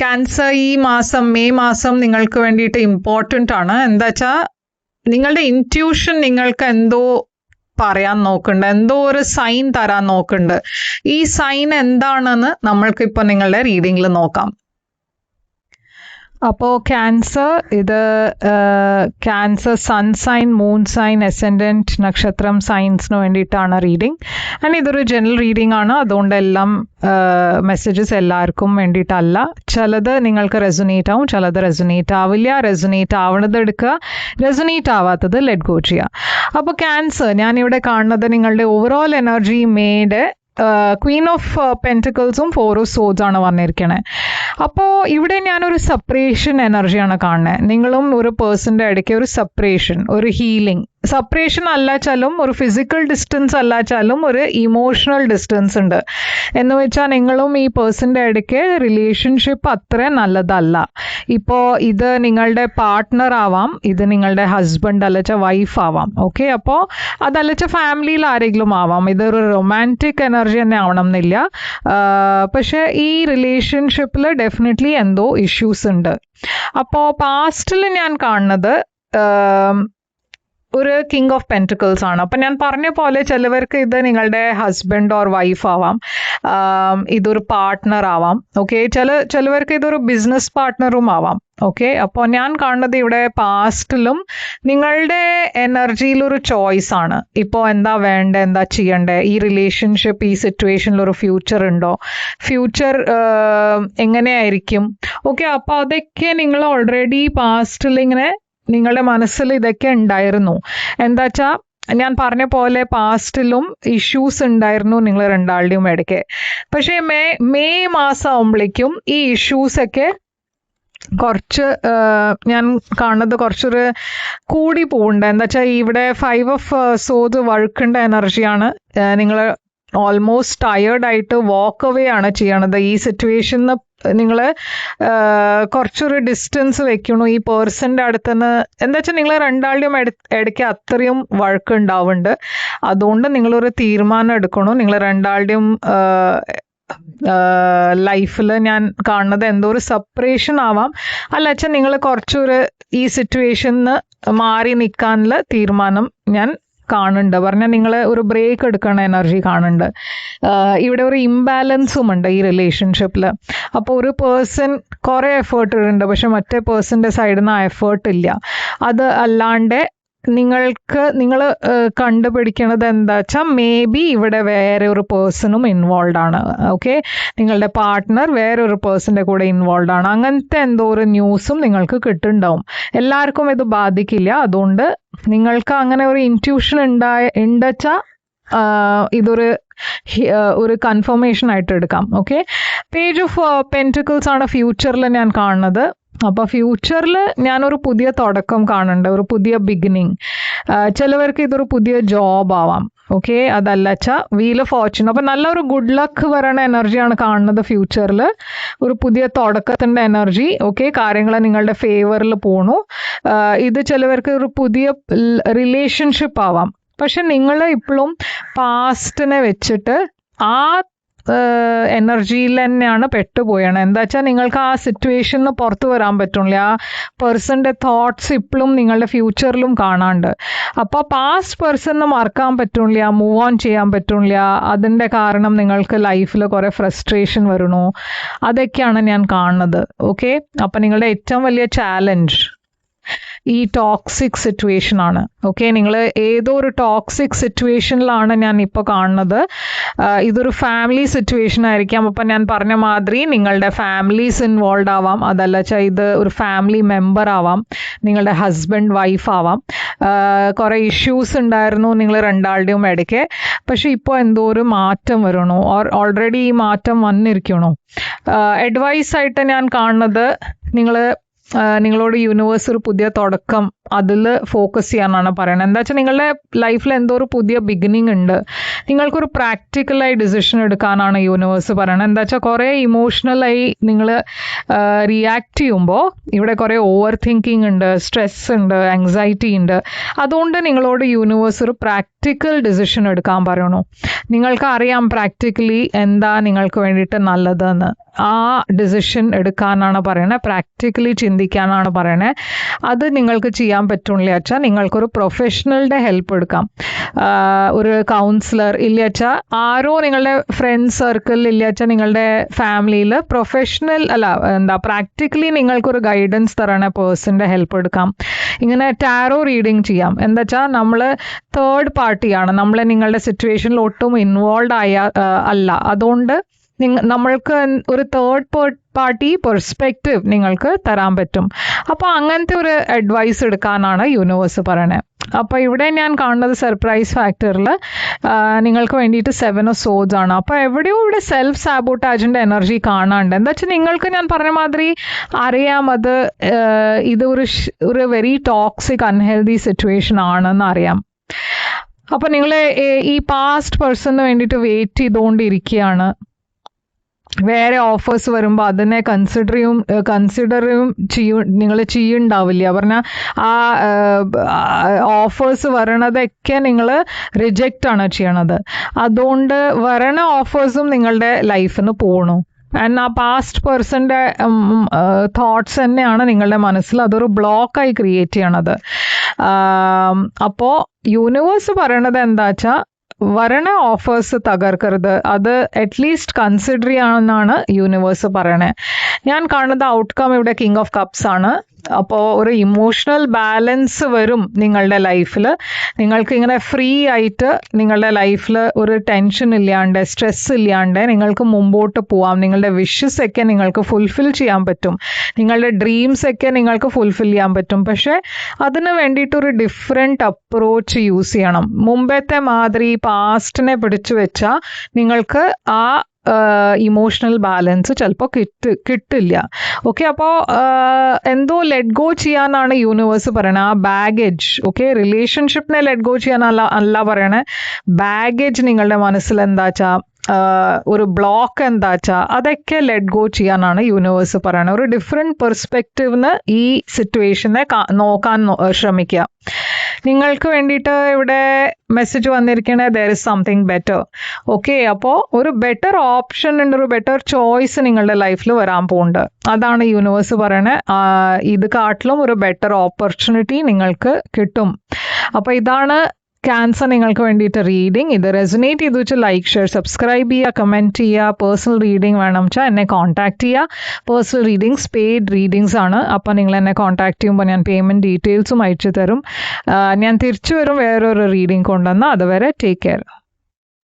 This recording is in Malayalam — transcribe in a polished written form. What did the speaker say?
ക്യാൻസർ ഈ മാസം മെയ് മാസം നിങ്ങൾക്ക് വേണ്ടിയിട്ട് ഇമ്പോർട്ടൻ്റ് ആണ്. എന്താ വെച്ചാൽ നിങ്ങളുടെ ഇൻറ്റ്യൂഷൻ നിങ്ങൾക്ക് എന്തോ പറയാൻ നോക്കുന്നുണ്ട്, എന്തോ ഒരു സൈൻ തരാൻ നോക്കുന്നുണ്ട്. ഈ സൈൻ എന്താണെന്ന് നമ്മൾക്കിപ്പോൾ നിങ്ങളുടെ റീഡിങ്ങിൽ നോക്കാം. അപ്പോൾ ക്യാൻസർ, ഇത് Cancer sun sign, moon sign, ascendant, നക്ഷത്രം, സൈൻസിന് വേണ്ടിയിട്ടാണ് റീഡിങ്. ആൻഡ് ഇതൊരു ജനറൽ റീഡിംഗ് ആണ്, അതുകൊണ്ട് എല്ലാം മെസ്സേജസ് എല്ലാവർക്കും വേണ്ടിയിട്ടല്ല. ചിലത് നിങ്ങൾക്ക് റെസൊനേറ്റ് ആവും, ചിലത് റെസൊനേറ്റ് ആവില്ല. റെസൊനേറ്റ് ആവണത് എടുക്കുക, റെസൊനേറ്റ് ആവാത്തത് ലെറ്റ് ഗോ ചെയ്യുക. അപ്പോൾ ക്യാൻസർ ഞാനിവിടെ കാണുന്നത് നിങ്ങളുടെ ഓവറോൾ എനർജി മേയുടെ ക്വീൻ ഓഫ് പെൻറ്റിക്കിൾസും 4 ഓഫ് സോഡ്സ് ആണ് വന്നിരിക്കണേ. അപ്പോൾ ഇവിടെ ഞാനൊരു സെപ്പറേഷൻ എനർജിയാണ് കാണുന്നത്. നിങ്ങളും ഒരു പേഴ്സൻ്റെ ഇടയ്ക്ക് ഒരു സെപ്പറേഷൻ, ഒരു ഹീലിംഗ്. സെപ്പറേഷൻ അല്ലാച്ചാലും ഒരു ഫിസിക്കൽ ഡിസ്റ്റൻസ് അല്ലാച്ചാലും ഒരു ഇമോഷണൽ ഡിസ്റ്റൻസ് ഉണ്ട്. എന്ന് വെച്ചാൽ നിങ്ങളും ഈ പേഴ്സൻ്റെ ഇടയ്ക്ക് റിലേഷൻഷിപ്പ് അത്ര നല്ലതല്ല. ഇപ്പോൾ ഇത് നിങ്ങളുടെ പാർട്ട്ണർ ആവാം, ഇത് നിങ്ങളുടെ ഹസ്ബൻഡ് അല്ലച്ച വൈഫ് ആവാം. ഓക്കെ, അപ്പോൾ അതല്ലച്ച ഫാമിലിയിൽ ആരെങ്കിലും ആവാം. ഇതൊരു റൊമാൻറ്റിക് എനർജി തന്നെ ആവണം എന്നില്ല. പക്ഷേ ഈ റിലേഷൻഷിപ്പിൽ ഡെഫിനറ്റ്ലി എന്തോ ഇഷ്യൂസ് ഉണ്ട്. അപ്പോൾ പാസ്റ്റിൽ ഞാൻ കാണുന്നത് ഒരു കിങ് ഓഫ് പെൻറ്റിക്കിൾസ് ആണ്. അപ്പം ഞാൻ പറഞ്ഞ പോലെ ചിലവർക്ക് ഇത് നിങ്ങളുടെ ഹസ്ബൻഡ് ഓർ വൈഫ് ആവാം, ഇതൊരു പാർട്ട്ണർ ആവാം. ഓക്കെ, ചിലവർക്ക് ഇതൊരു ബിസിനസ് പാർട്ട്ണറും ആവാം. ഓക്കെ, അപ്പോൾ ഞാൻ കാണുന്നത് ഇവിടെ പാസ്റ്റിലും നിങ്ങളുടെ എനർജിയിലൊരു ചോയ്സ് ആണ്. ഇപ്പോൾ എന്താ വേണ്ടത്, എന്താ ചെയ്യണ്ടേ, ഈ റിലേഷൻഷിപ്പ്, ഈ സിറ്റുവേഷനിൽ ഒരു ഫ്യൂച്ചർ ഉണ്ടോ, ഫ്യൂച്ചർ എങ്ങനെയായിരിക്കും. ഓക്കെ, അപ്പോൾ അതൊക്കെ നിങ്ങൾ ഓൾറെഡി പാസ്റ്റിൽ ഇങ്ങനെ നിങ്ങളുടെ മനസ്സിൽ ഇതൊക്കെ ഉണ്ടായിരുന്നു. എന്താ വെച്ചാൽ ഞാൻ പറഞ്ഞ പോലെ പാസ്റ്റിലും ഇഷ്യൂസ് ഉണ്ടായിരുന്നു നിങ്ങൾ രണ്ടാളുടെയും ഇടയ്ക്ക്. പക്ഷേ മെയ് മാസം ആകുമ്പോഴേക്കും ഈ ഇഷ്യൂസൊക്കെ കുറച്ച് ഞാൻ കാണുന്നത് കുറച്ചൊരു കൂടി പോകുന്നുണ്ട്. എന്താ വെച്ചാൽ ഇവിടെ 5 ഓഫ് സോഡ് വഴുക്കേണ്ട എനർജിയാണ്. നിങ്ങൾ ഓൾമോസ്റ്റ് ടയേർഡായിട്ട് വാക്ക് അവേ ആണ് ചെയ്യണത്. ഈ സിറ്റുവേഷനിൽ നിങ്ങൾ കുറച്ചൊരു ഡിസ്റ്റൻസ് വെക്കണു ഈ പേഴ്സൻ്റെ അടുത്തുനിന്ന്. എന്താ വെച്ചാൽ നിങ്ങൾ രണ്ടാളുടെയും ഇടയ്ക്ക് അത്രയും വഴക്കുണ്ടാവുന്നുണ്ട്. അതുകൊണ്ട് നിങ്ങളൊരു തീരുമാനം എടുക്കണു. നിങ്ങൾ രണ്ടാളുടെയും ലൈഫിൽ ഞാൻ കാണുന്നത് എന്തോ ഒരു സെപ്പറേഷൻ ആവാം, അല്ലച്ച നിങ്ങൾ കുറച്ചൊരു ഈ സിറ്റുവേഷനിൽ മാറി നിൽക്കാനുള്ള തീരുമാനം ഞാൻ കാണുന്നുണ്ട്. പറഞ്ഞാൽ നിങ്ങൾ ഒരു ബ്രേക്ക് എടുക്കണ എനർജി കാണുന്നുണ്ട്. ഇവിടെ ഒരു ഇംബാലൻസും ഉണ്ട് ഈ റിലേഷൻഷിപ്പിൽ. അപ്പോൾ ഒരു പേഴ്സൺ കുറേ എഫേർട്ട് ഇടുന്നുണ്ട്, പക്ഷെ മറ്റേ പേഴ്സൻ്റെ സൈഡിൽ നിന്ന് ആ എഫേർട്ട് ഇല്ല. അത് അല്ലാണ്ട് നിങ്ങൾ കണ്ടുപിടിക്കണത് എന്താ വെച്ചാൽ മേ ബി ഇവിടെ വേറെ ഒരു പേഴ്സണും ഇൻവോൾവ് ആണ്. ഓക്കെ, നിങ്ങളുടെ പാർട്ട്ണർ വേറെ ഒരു പേഴ്സൻ്റെ കൂടെ ഇൻവോൾവ് ആണ്. അങ്ങനത്തെ എന്തോ ഒരു ന്യൂസും നിങ്ങൾക്ക് കിട്ടുന്നുണ്ടാവും. എല്ലാവർക്കും ഇത് ബാധിക്കില്ല. അതുകൊണ്ട് നിങ്ങൾക്ക് അങ്ങനെ ഒരു ഇൻറ്റ്യൂഷൻ ഉണ്ടെച്ചാൽ ഇതൊരു കൺഫർമേഷൻ ആയിട്ട് എടുക്കാം. ഓക്കെ, പേജ് ഓഫ് പെൻറ്റിക്കിൾസ് ആണ് ഫ്യൂച്ചറിൽ ഞാൻ കാണുന്നത്. അപ്പോൾ ഫ്യൂച്ചറിൽ ഞാനൊരു പുതിയ തുടക്കം കാണുന്നുണ്ട്, ഒരു പുതിയ ബിഗിനിങ്. ചിലവർക്ക് ഇതൊരു പുതിയ ജോബ് ആവാം. ഓക്കെ, അതല്ലച്ച വീൽ ഓഫ് ഫോർച്യൂൺ. അപ്പം നല്ലൊരു ഗുഡ് ലക്ക് വരണ എനർജിയാണ് കാണുന്നത് ഫ്യൂച്ചറിൽ, ഒരു പുതിയ തുടക്കത്തിൻ്റെ എനർജി. ഓക്കെ, കാര്യങ്ങൾ നിങ്ങളുടെ ഫേവറിൽ പോണു. ഇത് ചിലവർക്ക് ഒരു പുതിയ റിലേഷൻഷിപ്പ് ആവാം. പക്ഷെ നിങ്ങൾ ഇപ്പോഴും പാസ്റ്റിനെ വെച്ചിട്ട് ആ എനർജിയിൽ തന്നെയാണ് പെട്ടുപോയാണ്. എന്താ വെച്ചാൽ നിങ്ങൾക്ക് ആ സിറ്റുവേഷനിൽ പുറത്തു വരാൻ പറ്റുന്നില്ല. ആ പേഴ്സൻ്റെ തോട്ട്സ് ഇപ്പോഴും നിങ്ങളുടെ ഫ്യൂച്ചറിലും കാണാണ്ട്. അപ്പോൾ പാസ്റ്റ് പേഴ്സണിന് മറക്കാൻ പറ്റുന്നില്ല, മൂവ് ഓൺ ചെയ്യാൻ പറ്റുന്നില്ല. അതിൻ്റെ കാരണം നിങ്ങൾക്ക് ലൈഫിൽ കുറേ ഫ്രസ്ട്രേഷൻ വരണു. അതൊക്കെയാണ് ഞാൻ കാണുന്നത്. ഓക്കെ, അപ്പോൾ നിങ്ങളുടെ ഏറ്റവും വലിയ ചാലഞ്ച് ഈ ടോക്സിക് സിറ്റുവേഷൻ ആണ്. ഓക്കെ, നിങ്ങൾ ഏതോ ഒരു ടോക്സിക് സിറ്റുവേഷനിലാണ് ഞാൻ ഇപ്പോൾ കാണുന്നത്. ഇതൊരു ഫാമിലി സിറ്റുവേഷൻ ആയിരിക്കാം. അപ്പം ഞാൻ പറഞ്ഞ മാതിരി നിങ്ങളുടെ ഫാമിലീസ് ഇൻവോൾവ് ആവാം, അതല്ല വെച്ചാൽ ഇത് ഒരു ഫാമിലി മെമ്പർ ആവാം, നിങ്ങളുടെ ഹസ്ബൻഡ് വൈഫ് ആവാം. കുറേ ഇഷ്യൂസ് ഉണ്ടായിരുന്നു നിങ്ങൾ രണ്ടാളുടെയും ഇടയ്ക്ക്. പക്ഷെ ഇപ്പോൾ എന്തോ ഒരു മാറ്റം വരണു, ഓൾറെഡി ഈ മാറ്റം വന്നിരിക്കണു. അഡ്വൈസ് ആയിട്ട് ഞാൻ കാണുന്നത് നിങ്ങൾ നിങ്ങളോട് യൂണിവേഴ്സ് ഒരു പുതിയ തുടക്കം അതിൽ ഫോക്കസ് ചെയ്യാനാണ് പറയുന്നത്. എന്താ വെച്ചാൽ നിങ്ങളുടെ ലൈഫിൽ എന്തോ ഒരു പുതിയ ബിഗിനിങ് ഉണ്ട്, നിങ്ങൾക്കൊരു പ്രാക്ടിക്കലായി ഡിസിഷൻ എടുക്കാനാണ് യൂണിവേഴ്സ് പറയുന്നത്. എന്താ വെച്ചാൽ കുറേ ഇമോഷണലായി നിങ്ങൾ റിയാക്ട് ചെയ്യുമ്പോൾ ഇവിടെ കുറേ ഓവർ തിങ്കിങ് ഉണ്ട്, സ്ട്രെസ് ഉണ്ട്, ആങ്സൈറ്റി ഉണ്ട്. അതുകൊണ്ട് നിങ്ങളോട് യൂണിവേഴ്സ് ഒരു പ്രാക്ടിക്കൽ ഡിസിഷൻ എടുക്കാൻ പറയണു. നിങ്ങൾക്ക് അറിയാം പ്രാക്ടിക്കലി എന്താ നിങ്ങൾക്ക് വേണ്ടിയിട്ട് നല്ലതെന്ന്. ആ ഡിസിഷൻ എടുക്കാനാണ് പറയണത്, പ്രാക്ടിക്കലി ചിന്തിക്കാനാണ് പറയണത്. അത് നിങ്ങൾക്ക് ചെയ്യാൻ പറ്റുന്നില്ല വെച്ചാൽ നിങ്ങൾക്കൊരു പ്രൊഫഷണലിൻ്റെ ഹെൽപ്പ് എടുക്കാം. ഒരു കൗൺസിലർ ഇല്ല വെച്ചാൽ ആരോ നിങ്ങളുടെ ഫ്രണ്ട്സ് സർക്കിളിൽ ഇല്ല വെച്ചാൽ നിങ്ങളുടെ ഫാമിലിയിൽ പ്രൊഫഷണൽ പ്രാക്ടിക്കലി നിങ്ങൾക്കൊരു ഗൈഡൻസ് തരണ പേഴ്സൻ്റെ ഹെൽപ്പ് എടുക്കാം. ഇങ്ങനെ ടാരോ റീഡിങ് ചെയ്യാം. എന്താ വെച്ചാൽ നമ്മൾ തേർഡ് പാർട്ടിയാണ്, നമ്മൾ നിങ്ങളുടെ സിറ്റുവേഷനിൽ ഒട്ടും ഇൻവോൾവ് അല്ല. അതുകൊണ്ട് നമ്മൾക്ക് ഒരു തേർഡ് പാർട്ടി പെർസ്പെക്റ്റീവ് നിങ്ങൾക്ക് തരാൻ പറ്റും. അപ്പോൾ അങ്ങനത്തെ ഒരു അഡ്വൈസ് എടുക്കാനാണ് യൂണിവേഴ്സ് പറയണത്. അപ്പോൾ ഇവിടെ ഞാൻ കാണുന്നത് സർപ്രൈസ് ഫാക്ടറിൽ നിങ്ങൾക്ക് വേണ്ടിയിട്ട് 7 of Swords ആണ്. അപ്പോൾ എവിടെയോ ഇവിടെ സെൽഫ് സാബോട്ടാജിൻ്റെ എനർജി കാണാണ്ട്. എന്താ വെച്ചാൽ നിങ്ങൾക്ക് ഞാൻ പറഞ്ഞ മാതിരി അറിയാം അത് ഇത് ഒരു വെരി ടോക്സിക് അൺഹെൽതി സിറ്റുവേഷൻ ആണെന്ന് അറിയാം. അപ്പോൾ നിങ്ങൾ ഈ പാസ്റ്റ് പേഴ്സണിന് വേണ്ടിയിട്ട് വെയിറ്റ് ചെയ്തുകൊണ്ടിരിക്കുകയാണ്. വേറെ ഓഫേഴ്സ് വരുമ്പോൾ അതിനെ കൺസിഡറും നിങ്ങൾ ചെയ്യുന്നുണ്ടാവില്ല. പറഞ്ഞാൽ ആ ഓഫേഴ്സ് വരണതൊക്കെ നിങ്ങൾ റിജക്റ്റ് ആണ് ചെയ്യണത്. അതുകൊണ്ട് വരണ ഓഫേഴ്സും നിങ്ങളുടെ ലൈഫിൽ പോകണു. ആൻഡ് ആ പാസ്റ്റ് പേഴ്സൻ്റെ തോട്ട്സ് തന്നെയാണ് നിങ്ങളുടെ മനസ്സിൽ അതൊരു ബ്ലോക്കായി ക്രിയേറ്റ് ചെയ്യണത്. അപ്പോൾ യൂണിവേഴ്സ് പറയണത് എന്താ വെച്ചാൽ വരണ ഓഫേഴ്സ് തകർക്കരുത്, അത് അറ്റ്ലീസ്റ്റ് കൺസിഡർ ചെയ്യാമെന്നാണ് യൂണിവേഴ്സ് പറയണേ. ഞാൻ കാണുന്നത് ഔട്ട്കം ഇവിടെ കിങ് ഓഫ് കപ്സ് ആണ്. അപ്പോൾ ഒരു ഇമോഷണൽ ബാലൻസ് വരും നിങ്ങളുടെ ലൈഫിൽ. നിങ്ങൾക്ക് ഇങ്ങനെ ഫ്രീ ആയിട്ട് നിങ്ങളുടെ ലൈഫിൽ ഒരു ടെൻഷൻ ഇല്ലാണ്ട് സ്ട്രെസ് ഇല്ലാണ്ട് നിങ്ങൾക്ക് മുമ്പോട്ട് പോവാം. നിങ്ങളുടെ വിഷസ് ഒക്കെ നിങ്ങൾക്ക് ഫുൾഫിൽ ചെയ്യാൻ പറ്റും, നിങ്ങളുടെ ഡ്രീംസ് ഒക്കെ നിങ്ങൾക്ക് ഫുൾഫിൽ ചെയ്യാൻ പറ്റും. പക്ഷേ അതിന് വേണ്ടിയിട്ടൊരു ഡിഫറെൻറ്റ് അപ്രോച്ച് യൂസ് ചെയ്യണം. മുമ്പത്തെ മാതിരി പാസ്റ്റിനെ പിടിച്ചു വെച്ചാൽ നിങ്ങൾക്ക് ആ ഇമോഷണൽ ബാലൻസ് ചിലപ്പോൾ കിട്ടില്ല. ഓക്കെ, അപ്പോൾ എന്തോ ലെറ്റ് ഗോ ചെയ്യാനാണ് യൂണിവേഴ്സ് പറയണത്. ആ ബാഗേജ്, ഓക്കെ, റിലേഷൻഷിപ്പിനെ ലെറ്റ് ഗോ ചെയ്യാനല്ല പറയണേ. ബാഗേജ് നിങ്ങളുടെ മനസ്സിൽ എന്താ വെച്ചാൽ ഒരു ബ്ലോക്ക് എന്താ വെച്ചാൽ അതൊക്കെ ലെറ്റ് ഗോ ചെയ്യാനാണ് യൂണിവേഴ്സ് പറയണത്. ഒരു ഡിഫറെൻറ്റ് പെർസ്പെക്റ്റീവിന് ഈ സിറ്റുവേഷനെ നോക്കാൻ ശ്രമിക്കുക. നിങ്ങൾക്ക് വേണ്ടിയിട്ട് ഇവിടെ മെസ്സേജ് വന്നിരിക്കണേ there is something better. Okay, അപ്പോൾ ഒരു ബെറ്റർ ഓപ്ഷൻ ഉണ്ട്, ഒരു ബെറ്റർ ചോയ്സ് നിങ്ങളുടെ ലൈഫിൽ വരാൻ പോകുന്നുണ്ട്. അതാണ് യൂണിവേഴ്സ് പറയണേ. ഇത് കാട്ടിലും ഒരു ബെറ്റർ ഓപ്പർച്യൂണിറ്റി നിങ്ങൾക്ക് കിട്ടും. അപ്പോൾ ഇതാണ് ക്യാൻസർ നിങ്ങൾക്ക് വേണ്ടിയിട്ട് റീഡിങ്. ഇത് റെസൊനേറ്റ് ചെയ്തു വെച്ചാൽ ലൈക്ക്, ഷെയർ, സബ്സ്ക്രൈബ് ചെയ്യുക, കമൻറ്റ് ചെയ്യുക. പേഴ്സണൽ റീഡിംഗ് വേണം വെച്ചാൽ എന്നെ കോൺടാക്ട് ചെയ്യുക. പേഴ്സണൽ റീഡിങ്സ് പെയ്ഡ് റീഡിങ്സ് ആണ്. അപ്പോൾ നിങ്ങൾ എന്നെ കോൺടാക്ട് ചെയ്യുമ്പോൾ ഞാൻ പേയ്മെൻറ്റ് ഡീറ്റെയിൽസും അയച്ചു തരും. ഞാൻ തിരിച്ചു വരും വേറൊരു റീഡിംഗ് കൊണ്ടുവന്നാൽ. അതുവരെ ടേക്ക് കെയർ.